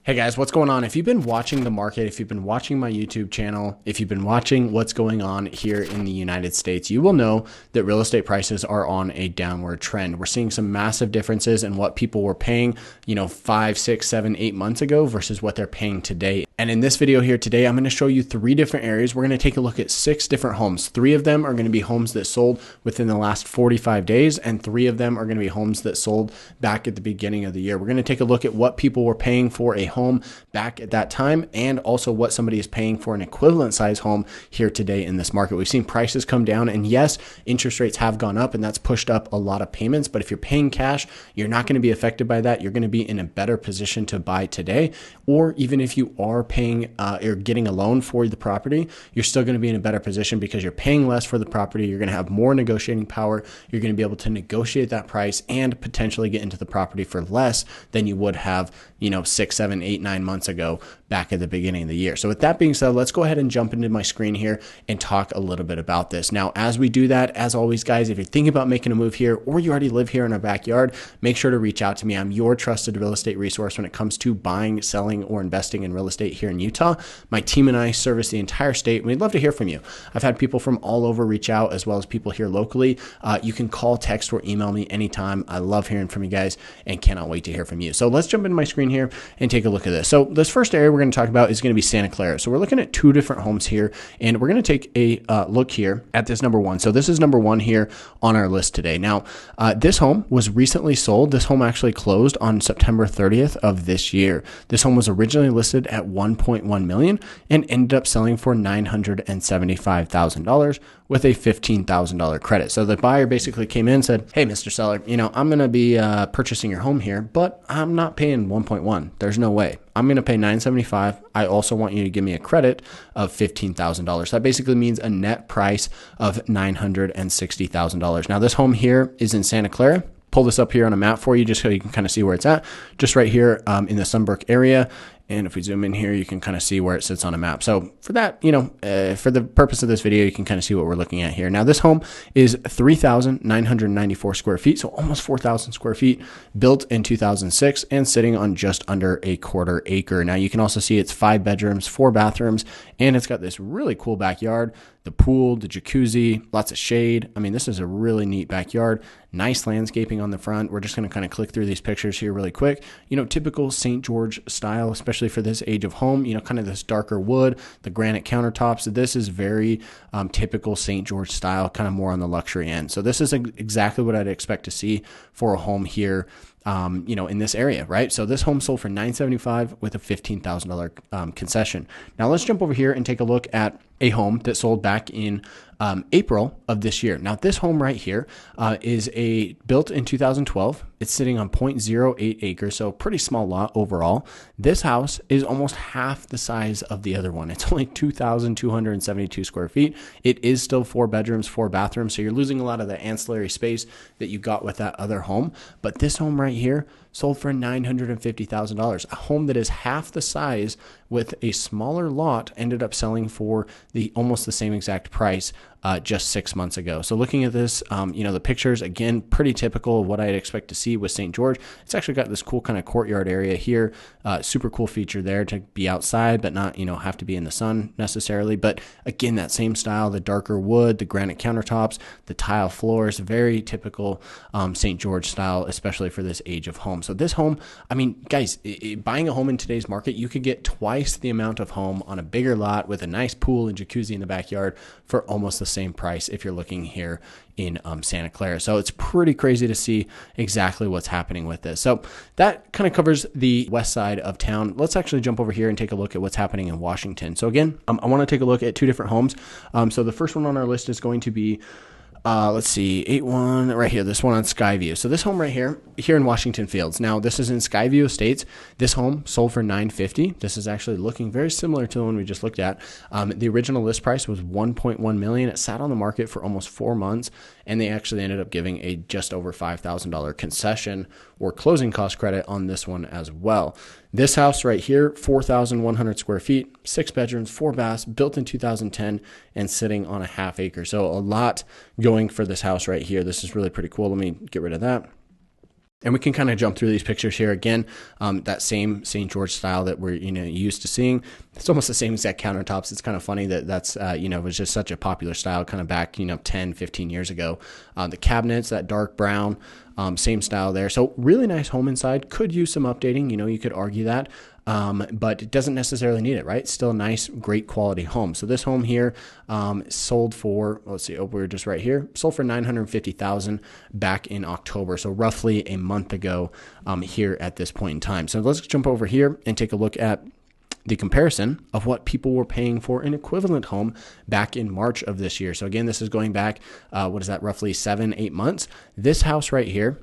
Hey guys, what's going on? If you've been watching the market, if you've been watching my YouTube channel, if you've been watching what's going on here in the United States, you will know that real estate prices are on a downward trend. We're seeing some massive differences in what people were paying, 5, 6, 7, 8 months ago versus what they're paying today. And in this video here today, I'm going to show you 3 different areas. We're going to take a look at 6 different homes. 3 of them are going to be homes that sold within the last 45 days, and 3 of them are going to be homes that sold back at the beginning of the year. We're going to take a look at what people were paying for a home back at that time, and also what somebody is paying for an equivalent size home here today in this market. We've seen prices come down, and yes, interest rates have gone up, and that's pushed up a lot of payments. But if you're paying cash, you're not going to be affected by that. You're going to be in a better position to buy today. Or even if you are paying or getting a loan for the property, you're still going to be in a better position because you're paying less for the property. You're going to have more negotiating power. You're going to be able to negotiate that price and potentially get into the property for less than you would have 6, 7, 8, 9 months ago back at the beginning of the year. So with that being said, let's go ahead and jump into my screen here and talk a little bit about this. Now, as we do that, as always, guys, if you're thinking about making a move here or you already live here in our backyard, make sure to reach out to me. I'm your trusted real estate resource when it comes to buying, selling, or investing in real estate here in Utah. My team and I service the entire state, and we'd love to hear from you. I've had people from all over reach out, as well as people here locally. You can call, text, or email me anytime. I love hearing from you guys and cannot wait to hear from you. So let's jump into my screen here and take a look at this. So this first area we're going to talk about is going to be Santa Clara. So we're looking at 2 different homes here, and we're going to take a look here at this number 1. So this is number 1 here on our list today. Now, this home was recently sold. This home actually closed on September 30th of this year. This home was originally listed at $1.1 million and ended up selling for $975,000 with a $15,000 credit. So the buyer basically came in and said, "Hey, Mr. Seller, I'm going to be purchasing your home here, but I'm not paying 1.1. There's no way. I'm going to pay $975. I also want you to give me a credit of $15,000. That basically means a net price of $960,000. Now, this home here is in Santa Clara. Pull this up here on a map for you just so you can kind of see where it's at. Just right here in the Sunbrook area. And if we zoom in here, you can kind of see where it sits on a map. So for that, for the purpose of this video, you can kind of see what we're looking at here. Now, this home is 3,994 square feet, so almost 4,000 square feet, built in 2006 and sitting on just under a 1/4 acre. Now, you can also see it's 5 bedrooms, 4 bathrooms, and it's got this really cool backyard, the pool, the jacuzzi, lots of shade. I mean, this is a really neat backyard. Nice landscaping on the front. We're just going to kind of click through these pictures here really quick. Typical St. George style, especially for this age of home, kind of this darker wood, the granite countertops. This is very typical St. George style, kind of more on the luxury end. So this is exactly what I'd expect to see for a home here, in this area, right? So this home sold for $975 with a $15,000 concession. Now let's jump over here and take a look at a home that sold back in April of this year. Now, this home right here is built in 2012. It's sitting on 0.08 acres, so pretty small lot overall. This house is almost half the size of the other one. It's only 2,272 square feet. It is still 4 bedrooms, 4 bathrooms, so you're losing a lot of the ancillary space that you got with that other home. But this home right here sold for $950,000. A home that is half the size with a smaller lot ended up selling for almost the same exact price just 6 months ago. So looking at this, the pictures, again, pretty typical of what I'd expect to see with St. George. It's actually got this cool kind of courtyard area here. Super cool feature there to be outside, but not, have to be in the sun necessarily. But again, that same style, the darker wood, the granite countertops, the tile floors, very typical St. George style, especially for this age of home. So this home, I mean, guys, buying a home in today's market, you could get twice the amount of home on a bigger lot with a nice pool and jacuzzi in the backyard for almost the same price if you're looking here in Santa Clara. So it's pretty crazy to see exactly what's happening with this. So that kind of covers the west side of town. Let's actually jump over here and take a look at what's happening in Washington. So again, I want to take a look at 2 different homes. So the first one on our list is going to be let's see, 8-1 right here, this one on Skyview. So this home right here in Washington Fields. Now, this is in Skyview Estates. This home sold for $950. This is actually looking very similar to the one we just looked at. The original list price was $1.1 million. It sat on the market for almost 4 months, and they actually ended up giving a just over $5,000 concession or closing cost credit on this one as well. This house right here, 4,100 square feet, 6 bedrooms, 4 baths, built in 2010 and sitting on a half acre. So a lot going for this house right here. This is really pretty cool. Let me get rid of that. And we can kind of jump through these pictures here again. That same St. George style that we're used to seeing. It's almost the same exact countertops. It's kind of funny that that's was just such a popular style kind of back 10, 15 years ago. The cabinets, that dark brown, same style there. So really nice home inside. Could use some updating. You could argue that. But it doesn't necessarily need it, right? Still a nice, great quality home. So this home here sold for, let's see, we're just right here, sold for $950,000 back in October. So roughly a month ago here at this point in time. So let's jump over here and take a look at the comparison of what people were paying for an equivalent home back in March of this year. So again, this is going back, roughly 7-8 months. This house right here,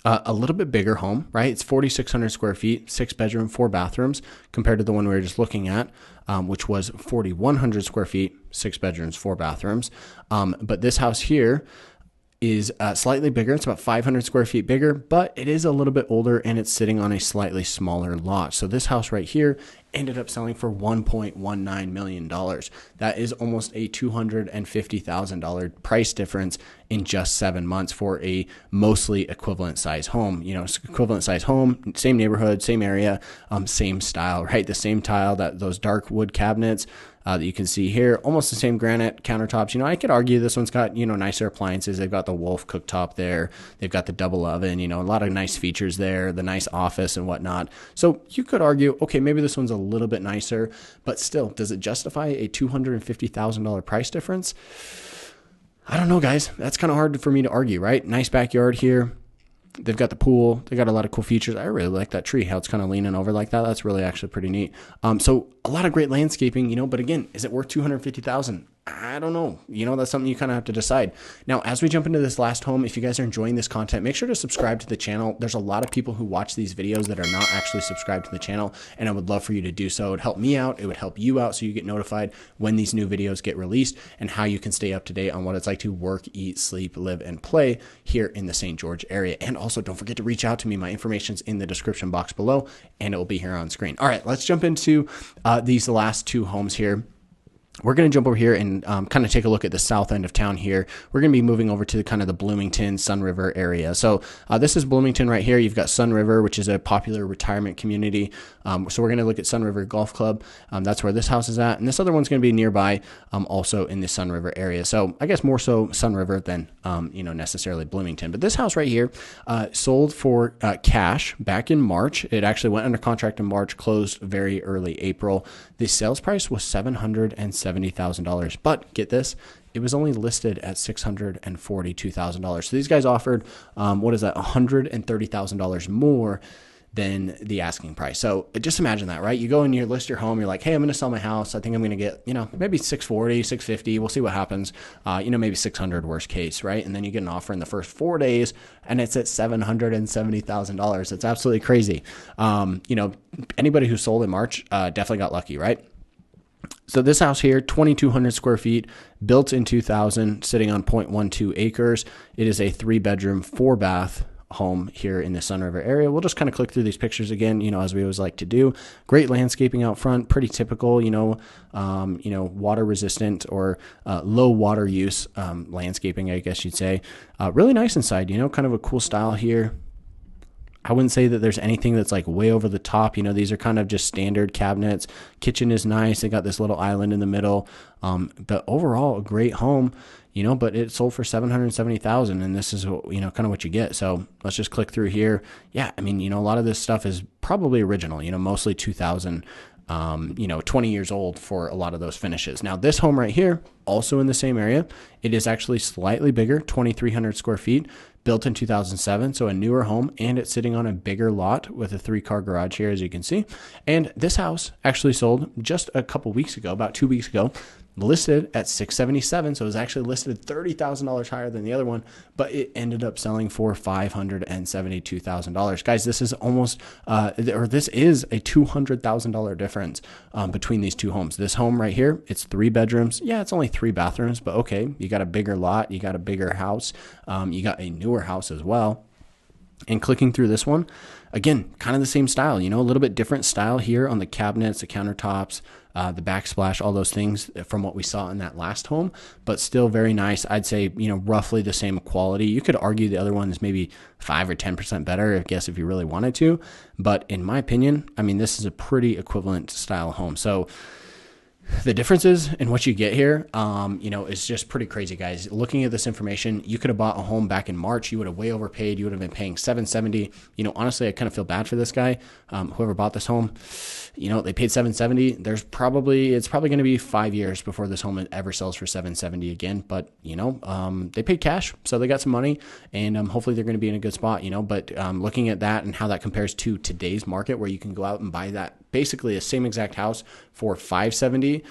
a little bit bigger home, right? It's 4,600 square feet, 6-bedroom, 4 bathrooms, compared to the one we were just looking at, which was 4,100 square feet, 6 bedrooms, 4 bathrooms. But this house here is slightly bigger. It's about 500 square feet bigger, but it is a little bit older and it's sitting on a slightly smaller lot. So this house right here ended up selling for $1.19 million. That is almost a $250,000 price difference in just 7 months for a mostly equivalent size home. Equivalent size home, same neighborhood, same area, same style, right? The same tile, those dark wood cabinets that you can see here, almost the same granite countertops. I could argue this one's got, nicer appliances. They've got the Wolf cooktop there. They've got the double oven, a lot of nice features there, the nice office and whatnot. So you could argue, okay, maybe this one's a little bit nicer, but still, does it justify a $250,000 price difference? I don't know, guys. That's kind of hard for me to argue, right? Nice backyard here. They've got the pool. They got a lot of cool features. I really like that tree, how it's kind of leaning over like that. That's really actually pretty neat. So a lot of great landscaping, but again, is it worth $250,000? I don't know. That's something you kind of have to decide. Now, as we jump into this last home, if you guys are enjoying this content, make sure to subscribe to the channel. There's a lot of people who watch these videos that are not actually subscribed to the channel, and I would love for you to do so. It would help me out. It would help you out so you get notified when these new videos get released and how you can stay up to date on what it's like to work, eat, sleep, live, and play here in the St. George area. And also, don't forget to reach out to me. My information's in the description box below, and it will be here on screen. All right, let's jump into these last two homes here. We're going to jump over here and kind of take a look at the south end of town here. We're going to be moving over to the Bloomington, Sun River area. So this is Bloomington right here. You've got Sun River, which is a popular retirement community. So we're going to look at Sun River Golf Club. That's where this house is at. And this other one's going to be nearby, also in the Sun River area. So I guess more so Sun River than, necessarily Bloomington. But this house right here sold for cash back in March. It actually went under contract in March, closed very early April. The sales price was $770,000. But get this, it was only listed at $642,000. So these guys offered, $130,000 more than the asking price. So just imagine that, right? You go and you list your home. You're like, hey, I'm going to sell my house. I think I'm going to get, maybe 640, 650. We'll see what happens. Maybe 600 worst case, right? And then you get an offer in the first 4 days and it's at $770,000. It's absolutely crazy. Anybody who sold in March definitely got lucky, right? So this house here, 2,200 square feet, built in 2000, sitting on 0.12 acres. It is a 3-bedroom, 4-bath home here in the Sun River area. We'll just kind of click through these pictures again, as we always like to do. Great landscaping out front, pretty typical, water resistant or low water use landscaping, I guess you'd say. Really nice inside, kind of a cool style here. I wouldn't say that there's anything that's like way over the top. These are kind of just standard cabinets. Kitchen is nice. They got this little island in the middle. But overall, a great home, but it sold for $770,000, and this is, kind of what you get. So let's just click through here. Yeah. I mean, a lot of this stuff is probably original, mostly 2000, 20 years old for a lot of those finishes. Now this home right here, also in the same area, it is actually slightly bigger, 2,300 square feet, built in 2007. So a newer home, and it's sitting on a bigger lot with a 3-car garage here, as you can see. And this house actually sold just a couple weeks ago, about 2 weeks ago, listed at $677,000. So it was actually listed $30,000 higher than the other one, but it ended up selling for $572,000. Guys, this is almost, this is a $200,000 difference between these two homes. This home right here, it's 3 bedrooms. Yeah, it's only 3 bathrooms, but okay, you got a bigger lot, you got a bigger house, you got a newer house as well. And clicking through this one, again, kind of the same style, you know, a little bit different style here on the cabinets, the countertops, the backsplash, all those things from what we saw in that last home, but still very nice. I'd say, you know, roughly the same quality. You could argue the other one is maybe 5 or 10% better, I guess, if you really wanted to. But in my opinion, I mean, this is a pretty equivalent style home. So the differences in what you get here, you know, is just pretty crazy, guys. Looking at this information, you could have bought a home back in March. You would have way overpaid. You would have been paying $770. You know, honestly, I kind of feel bad for this guy. Whoever bought this home, you know, they paid $770. It's probably going to be 5 years before this home ever sells for $770 again. But, you know, they paid cash, so they got some money, and hopefully they're going to be in a good spot, you know. But looking at that and how that compares to today's market, where you can go out and buy that basically the same exact house for $570,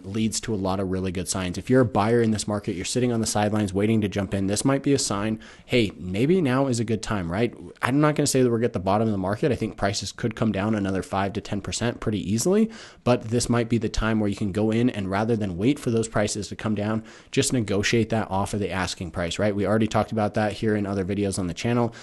leads to a lot of really good signs. If you're a buyer in this market, you're sitting on the sidelines waiting to jump in, this might be a sign, hey, maybe now is a good time, right? I'm not going to say that we're at the bottom of the market. I think prices could come down another 5 to 10% pretty easily, but this might be the time where you can go in and rather than wait for those prices to come down, just negotiate that off of the asking price, right? We already talked about that here in other videos on the channel.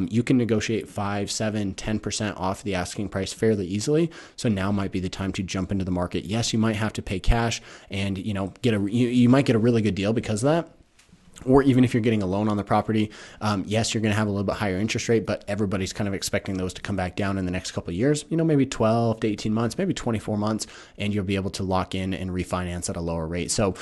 You can negotiate 5, 7, 10% off the asking price fairly easily. So now might be the time to jump into the market. Yes, you might have to pay cash and, you know, you might get a really good deal because of that. Or even if you're getting a loan on the property, yes, you're going to have a little bit higher interest rate, but everybody's kind of expecting those to come back down in the next couple of years, you know, maybe 12 to 18 months, maybe 24 months, and you'll be able to lock in and refinance at a lower rate. So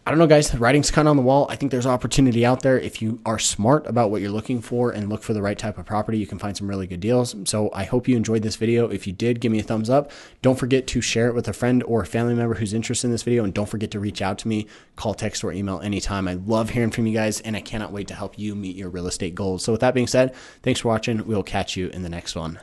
I don't know, guys, the writing's kind of on the wall. I think there's opportunity out there. If you are smart about what you're looking for and look for the right type of property, you can find some really good deals. So I hope you enjoyed this video. If you did, give me a thumbs up. Don't forget to share it with a friend or a family member who's interested in this video. And don't forget to reach out to me, call, text, or email anytime. I love hearing from you guys, and I cannot wait to help you meet your real estate goals. So with that being said, thanks for watching. We'll catch you in the next one.